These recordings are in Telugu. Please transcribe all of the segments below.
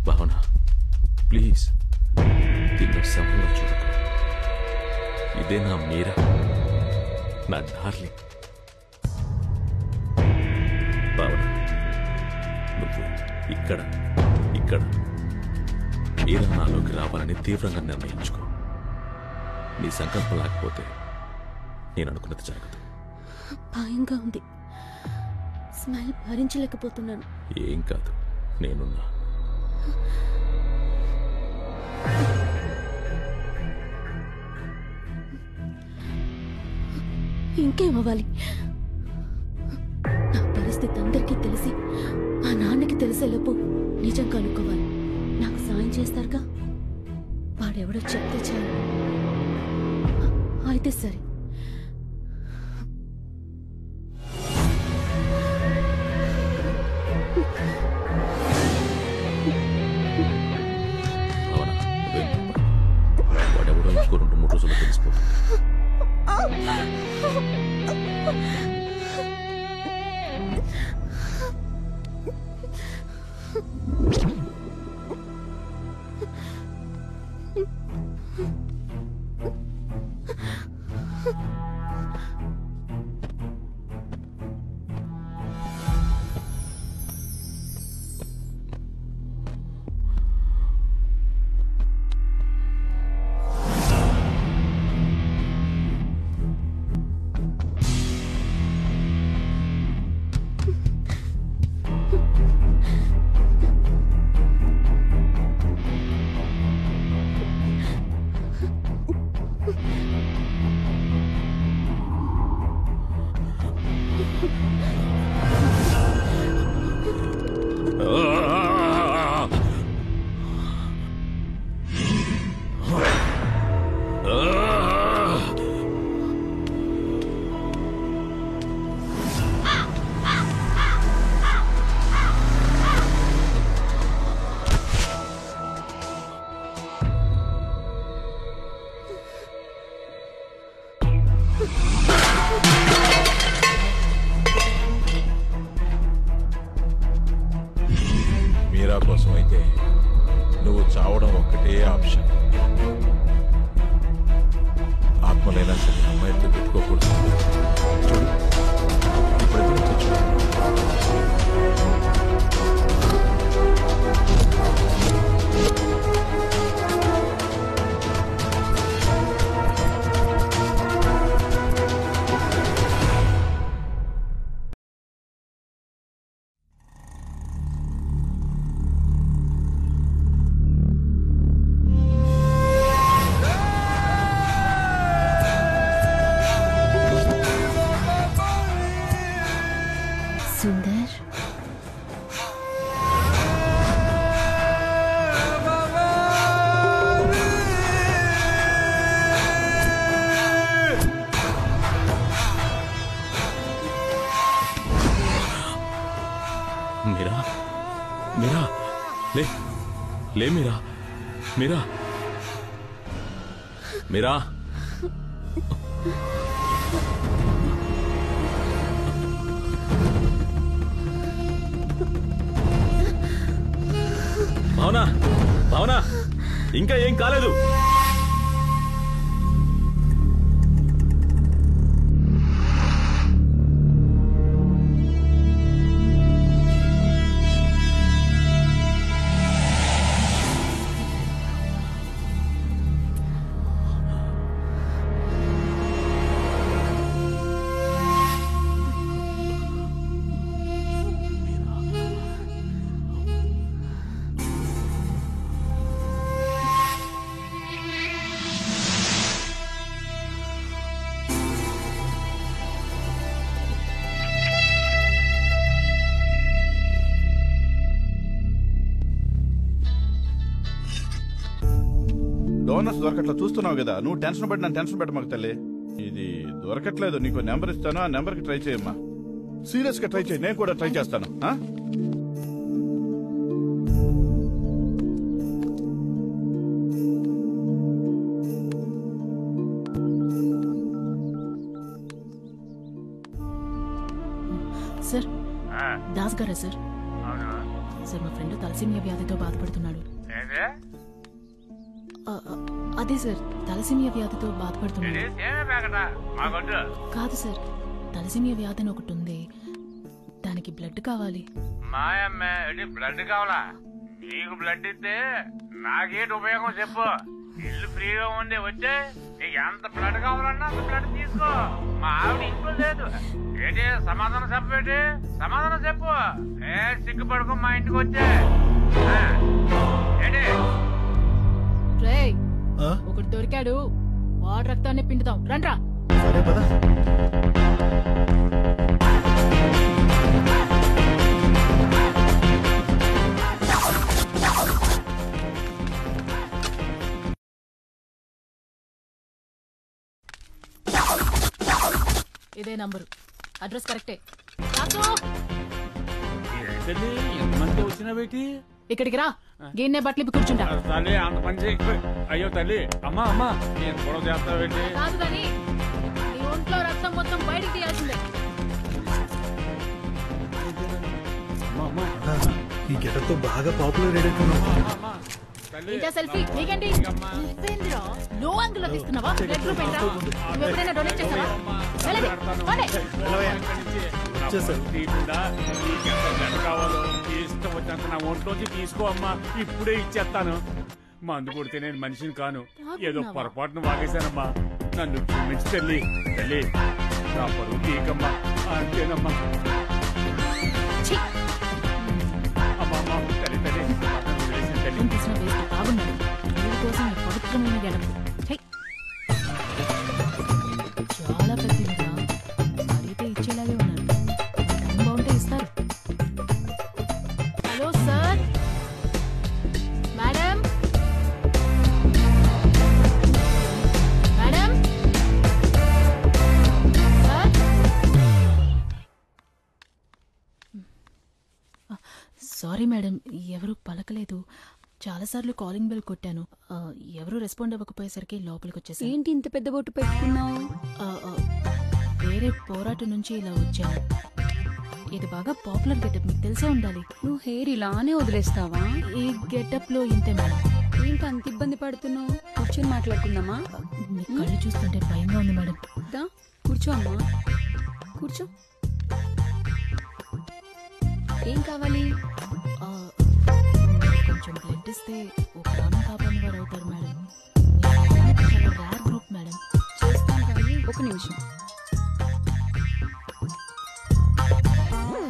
భావన ప్లీజ్ దీన్ని శవంలో చూడకు. ఇదే నా మీరా, నా డార్లింగ్. భావన నువ్వు ఇక్కడ ఇక్కడ మీరా నాలోకి రావాలని తీవ్రంగా నిర్ణయించుకో. నీ సంకల్పం లేకపోతే నేను అనుకున్నది జరగదు. భయంగా ఉంది, స్మెల్ భరించలేకపోతున్నాను. ఏం కాదు, నేనున్నా. ఇంకేమవ్వాలి? నా పరిస్థితి అందరికీ తెలిసి మా నాన్నకి తెలిసేలోపు నిజం కనుక్కోవాలి. నాకు సాయం చేస్తారుగా? వాడెవడో చెప్తే చాలు. అయితే సరే. వాడెవడో ఇంకో 2-3 రోజుల్లో తెలిసిపోతుంది. మీరా కోసం అయితే నువ్వు చావడం ఒక్కటే ఆప్షన్. ఆత్మలైనా సరే అమ్మాయితో పెట్టుకోకూడదు. చూడు, ఇప్పుడు ఎదురుతో చూడు. సుందర్, మీరా, మీరా, లే లే మీరా, మీరా, మీరా. భావన, భావన, ఇంకా ఏం కాలేదు. డోనర్స్ దొరకట్లా చూస్తున్నావు కదా, నువ్వు టెన్షన్ పడి నన్ను టెన్షన్ పెట్టమాకు తల్లి. ఇది దొరకట్లేదు, నీకు నెంబర్ ఇస్తాను, ఆ నెంబర్కి ట్రై చేయమ్మా. సీరియస్ గా ట్రై చేయి, నేను కూడా ట్రై చేస్తాను. సార్, దాస్ గారా సార్? సార్ మా ఫ్రెండ్ తలసేమియా వ్యాధితో బాధపడుతున్నాడు. అదే సార్, తలసేమియా వ్యాధితో బాధపడుతున్నాడు. కాదు సార్, తలసేమియా వ్యాధి అని ఒకటి ఉంది, దానికి బ్లడ్ కావాలి. బ్లడ్ కావాలా? నీకు బ్లడ్ ఇస్తే నాకేంటి ఉపయోగం చెప్పు. ఇల్లు ఫ్రీగా ఉంది, వచ్చే నీకు ఎంత బ్లడ్ కావాలన్నా అంత బ్లడ్ తీసుకో. మా ఆవిడ ఇంట్లో లేదు. ఏంటి సమాధానం చెప్పేటి? సమాధానం చెప్పు. సిగ్గుపడుకో, మా ఇంటికి వచ్చే. ఏంటి రేయ్, ఒకటి దొరికాడు, వాడు రక్తాన్ని పిండుతాం, రండ్రా. సరే పద. ఇదే నంబరు, అడ్రస్ కరెక్టే. ఎంతమంది వచ్చినా బేటి ఇక్కడికి రా, గిన్నె బట్టలు ఇప్పి కూర్చుంటా. తల్లి అంత పని చేయి. అయ్యో తల్లి, అమ్మా అమ్మా నేను కూడా చేస్తా బేటి. కాదు కానీ నీ ఒంట్లో రక్తం మొత్తం బయటికి తీయాల్సిందే. ఈ గెటప్ తో బాగా పాపులర్ అయ్యేట్టున్నావు. ఇంకా సెల్ఫీ నీకేంటి? నువ్వేంద్రా లో యాంగిల్ లో తీస్తున్నావా? బ్లడ్ గ్రూప్ ఏంట్రా? నువ్వు ఎప్పుడైనా డొనేట్ చేసావా? వెళ్ళండి, పోనీ. కావాలో ఇష్టం వచ్చినంత నా ఒంట్లోంచి తీసుకో అమ్మా, ఇప్పుడే ఇచ్చేస్తాను. మందు కొడితే నేను మనిషిని కాను, ఏదో పొరపాటును వాగేశానమ్మా, నన్ను క్షమించి తల్లి. తల్లి నా పరువు తీయకమ్మా, అంతేనమ్మా. అమ్మా అమ్మా, తల్లి తల్లి తల్లి తీసిన వేస్ట్ బాగున్నాడు. వీడి కోసం ఈ పవిత్రమైన గడప చాలా పెద్దదిగా అడిగితే ఇచ్చేలాగే ఉన్నారు. టైం బాగుంటే ఇస్తారు. Hello sir, madam madam sir. Sorry madam, ఎవరు పలకలేదు. చాలాసార్లు కాలింగ్ బెల్ కొట్టాను, ఎవరు రెస్పాండ్ అవ్వకపోయేసరికి లోపలికి వచ్చేసాను. ఏంటి ఇంత పెద్ద బొట్టు పెట్టుకున్నావు? వేరే పోరాటం నుంచి ఇలా వచ్చాను. ఇది బాగా పాపులర్ గెటప్, మీకు తెలిసే ఉండాలి. నువ్వు హెయిర్ ఇలానే వదిలేస్తావా? ఈ గెటప్ లో ఇంతే మేడం. ఏంటి అంత ఇబ్బంది పడుతున్నావు? కూర్చొని మాట్లాడుకుందామా? మీ కళ్ళు చూస్తుంటే భయంగా ఉంది మేడం. దా కూర్చో అమ్మా, కూర్చో. ఏం కావాలి? కొంచెం బ్లడ్ ఇస్తే ఓ ప్రాణం కాపాడిన వారు అవుతారు మేడం. చాలా రేర్ గ్రూప్ మేడం. చేస్తాను కానీ ఒక నిమిషం.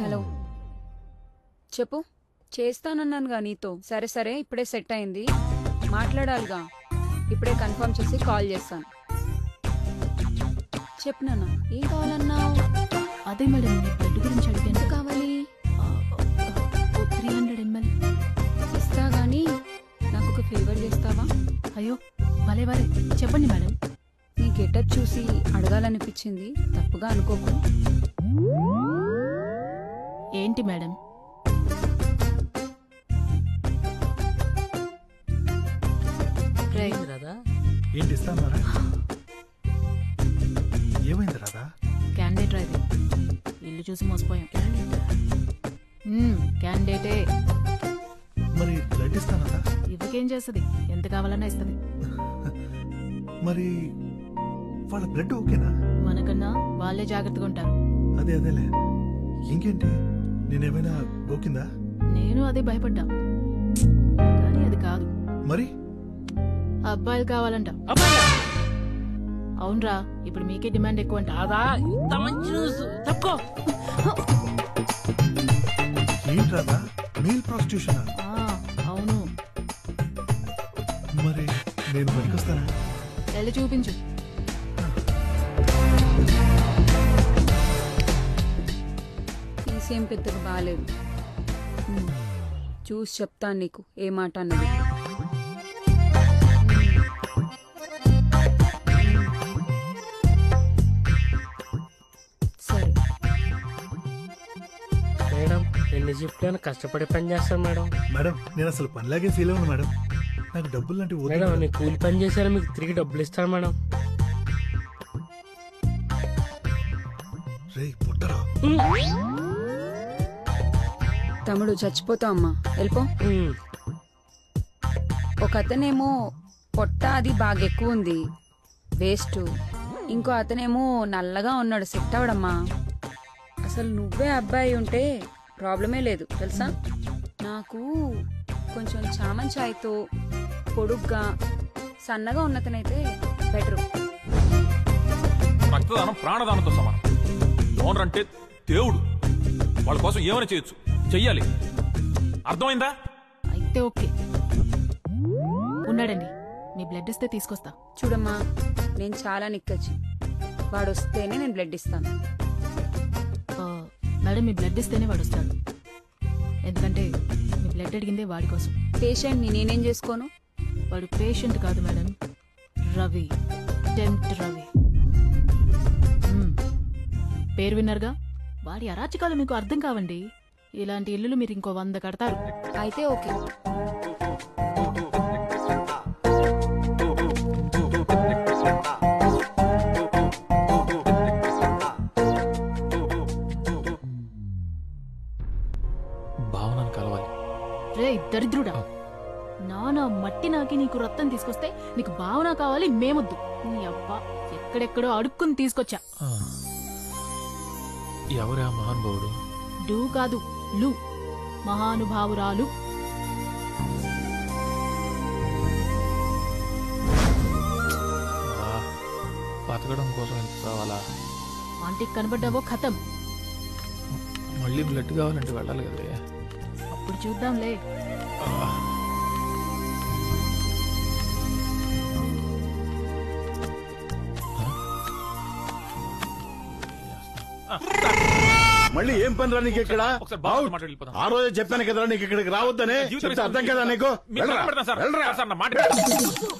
హలో చెప్పు. చేస్తానన్నానుగా నీతో. సరే సరే, ఇప్పుడే సెట్ అయింది, మాట్లాడాలిగా. ఇప్పుడే కన్ఫర్మ్ చేసి కాల్ చేస్తాను. చెప్పు నాన్న, ఏం కావాలన్నావు? అదే మేడం, మీ బ్లడ్ గురించి అడిగాను. ఎంత కావాలి? 300 ml. ఇస్తా గానీ నాకు ఒక ఫేవర్ చేస్తావా? అయ్యో భలే భలే, చెప్పండి మేడం. నీ గెటప్ చూసి అడగాలనిపించింది, తప్పుగా అనుకోకు. ఏంటి మేడం? ఏంటి ఇస్తాన్నారా? ఏమైంది రాదా? క్యాండిడేట్ రా ఇది. ఇల్లు చూసి మోసపోయాం. క్యాండిడేటే. మరి బ్లడ్ ఇస్తానరా? ఇవ్వకేం చేస్తుంది, ఎంత కావాలన్నా ఇస్తుంది. మరి వాళ్ళ బ్లడ్ ఓకేనా? మనకన్నా వాళ్ళే జాగ్రత్తగా ఉంటారు. అదేలే. ఇంకేంటి, నేనేమైనా గోకిందా? నేను అదే భయపడ్డా, కానీ అది కాదు. మరి అబ్బాయిలు కావాలంట. అవునరా, ఇప్పుడు మీకే డిమాండ్ ఎక్కువ అంట. ఏంటి రాదా, మెయిల్ ప్రాస్టిట్యూషన్? అవును. మరి నేను పనికొస్తానా? వెళ్ళి చూపించు. తీసేం పెద్దగా బాగాలేదు, చూసి చెప్తాను నీకు ఏ మాట అన్నది. సరే మేడం, ఎన్ని షిఫ్ట్లను కష్టపడి పని చేస్తాను మేడం. మేడం, నేను అసలు పనిలాగే ఫీల్ అవ్వను మేడం. నాకు డబ్బులు లాంటివి వద్దు మేడం. నేను కూలి పని చేశాను, మీకు తిరిగి డబ్బులు ఇస్తాను మేడం. రేయ్ పుట్టరా, తమ్ముడు చచ్చిపోతావు అమ్మా, వెళ్ళిపో. ఒక అతనేమో పొట్ట అది బాగా ఎక్కువ ఉంది, వేస్ట్. ఇంకో అతనేమో నల్లగా ఉన్నాడు, సెట్ అవడమ్మా. అసలు నువ్వే అబ్బాయి ఉంటే ప్రాబ్లమే లేదు తెలుసా. నాకు కొంచెం చామన్ ఛాయ్తో పొడుగ్గా సన్నగా ఉన్నతనైతే బెటరు. రక్తదానం ప్రాణదానంతో సమానం. ఓనర్ అంటే దేవుడు, వాళ్ళ కోసం ఏమైనా చేయొచ్చు, చెయ్యాలి. అర్థమైందా? అయితే ఓకే, ఉన్నాడండి, మీ బ్లడ్ ఇస్తే తీసుకొస్తా. చూడమ్మా, నేను చాలా నిక్కచ్చి, వాడు వస్తేనే నేను బ్లడ్ ఇస్తాను. మేడం, మీ బ్లడ్ ఇస్తేనే వాడు వస్తాడు, ఎందుకంటే మీ బ్లడ్ అడిగిందే వాడి కోసం. పేషెంట్ని నేనేం చేసుకోను? వాడు పేషెంట్ కాదు మేడం, రవి, టెంప్ట్ రవి. పేరు విన్నారుగా, వాడి అరాచకాలు మీకు అర్థం కావండి. ఇలాంటి ఇల్లులు మీరు ఇంకో 100 కడతారు. అయితే ఓకే. భావనను కలవాలి. రే దరిద్రుడా, నానా మట్టి నాకి నీకు రక్తం తీసుకొస్తే నీకు భావన కావాలి, మేమొద్దు. నీ అబ్బా ఎక్కడెక్కడో అడుక్కుని తీసుకొచ్చా. ఎవరా మహానుభావుడు? డూ కాదు, లు, మహానుభావురాలు. బతకడం కోసం ఎంత కావాలా? ఆంటీకి కనబడ్డావో ఖతం. మళ్ళీ బ్లడ్ కావాలంటే వెళ్ళాలి కదా. అప్పుడు చూద్దాంలే. మళ్ళీ ఏం పని రా నీకు ఇక్కడ? ఆ రోజే చెప్పాను కదరా నీకు ఇక్కడికి రావద్దనే. చెప్తే అర్థం కదా నీకు?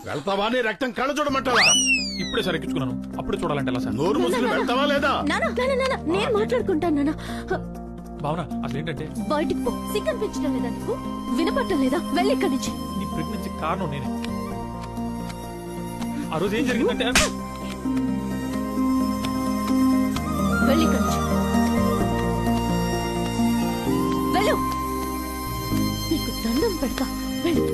వెళ్తావా? నీ రక్తం కళ్ళ చూడమంటావా? ఇప్పుడే సార్ ఎక్కించుకున్నాను, అప్పుడే చూడాలంటే ఎలా సార్? నోరు ముసుకుని వెళ్తావా లేదా? నేను మాట్లాడుకుంటాను నాన్న. భావన, అసలు ఏంటంటే బయటికి పో. సిగ్గనిపించడం లేదా నీకు? వినపట్టం లేదా? వెళ్ళి ఇక్కడి నుంచి. నీ ప్రెగ్నెన్సీ కారణం నేనే. ఆ రోజు ఏం జరిగిందంటే, వెళ్ళి ఇక్కడి నుంచి వెళ్ళు. నీకు దండం పెడతా, వెళ్ళు.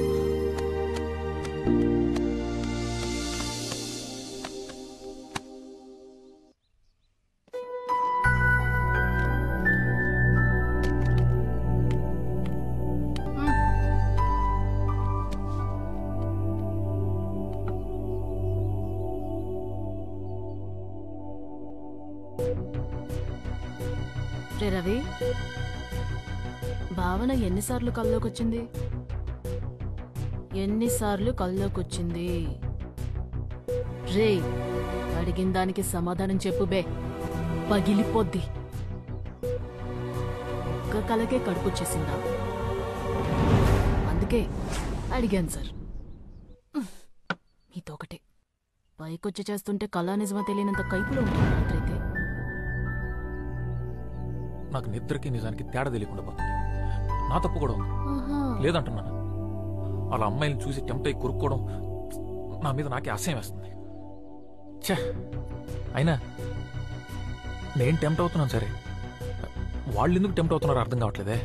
రే రవి, భావన ఎన్నిసార్లు కల్లోకొచ్చింది? ఎన్నిసార్లు కల్లోకొచ్చింది? రే, అడిగిన దానికి సమాధానం చెప్పు బే, పగిలిపోద్ది. ఒక్క కలకే కడుపుచ్చేసిందా? అందుకే అడిగాను సార్. మీతో ఒకటే పైకొచ్చి చేస్తుంటే కళా నిజమా తెలియనంత కైపులో ఉంటుంది రాత్రైతే. నాకు నిద్రకి నిజానికి తేడా తెలియకుండా పోతుంది. నా తప్పు కూడా ఉంది, లేదంటున్నాను. అలా అమ్మాయిని చూసి టెంప్ట్ అయి కొరుక్కోవడం నా మీద నాకే అసహ్యం వేస్తుంది. ఛే, అయినా నేను టెంప్ట్ అవుతున్నాను సరే, వాళ్ళు ఎందుకు టెంప్ట్ అవుతున్నారో అర్థం కావట్లేదే.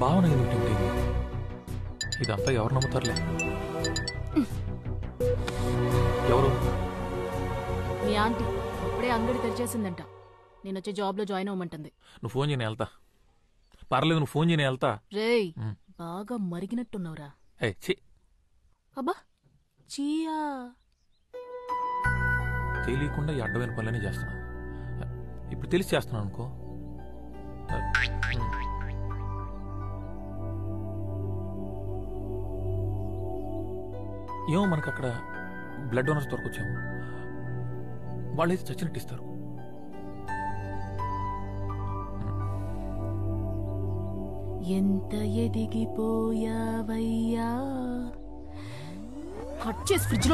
భావన ఎందుకు టెంప్ట్ అయింది? ఇదంతా ఎవరు నమ్ముతారులే. ఎవరు? మీ ఆంటీ అప్పుడే అంగడి తెరిచేసిందంట. నేను వచ్చే జాబ్ లో జాయిన్ అవ్వమంటుంది. నువ్వు ఫోన్ చేయని వెళ్తా. పర్లేదు, నువ్వు ఫోన్ చేయని వెళ్తా. రేయ్, బాగా మరిగినట్టున్నావురా. అబ్బా చీయా, తెలియకుండా ఈ అడ్డమైన పనులనే చేస్తున్నా. ఇప్పుడు తెలిసి చేస్తున్నాను అనుకో. ఏమో మనకు అక్కడ బ్లడ్ డోనర్స్ దొరకొచ్చాము. వాళ్ళైతే చచ్చినట్టు ఇస్తారు. ఎంత ఎదిగిపోయావయ్యా. కట్ చేసి ఫ్రిడ్జ్ లో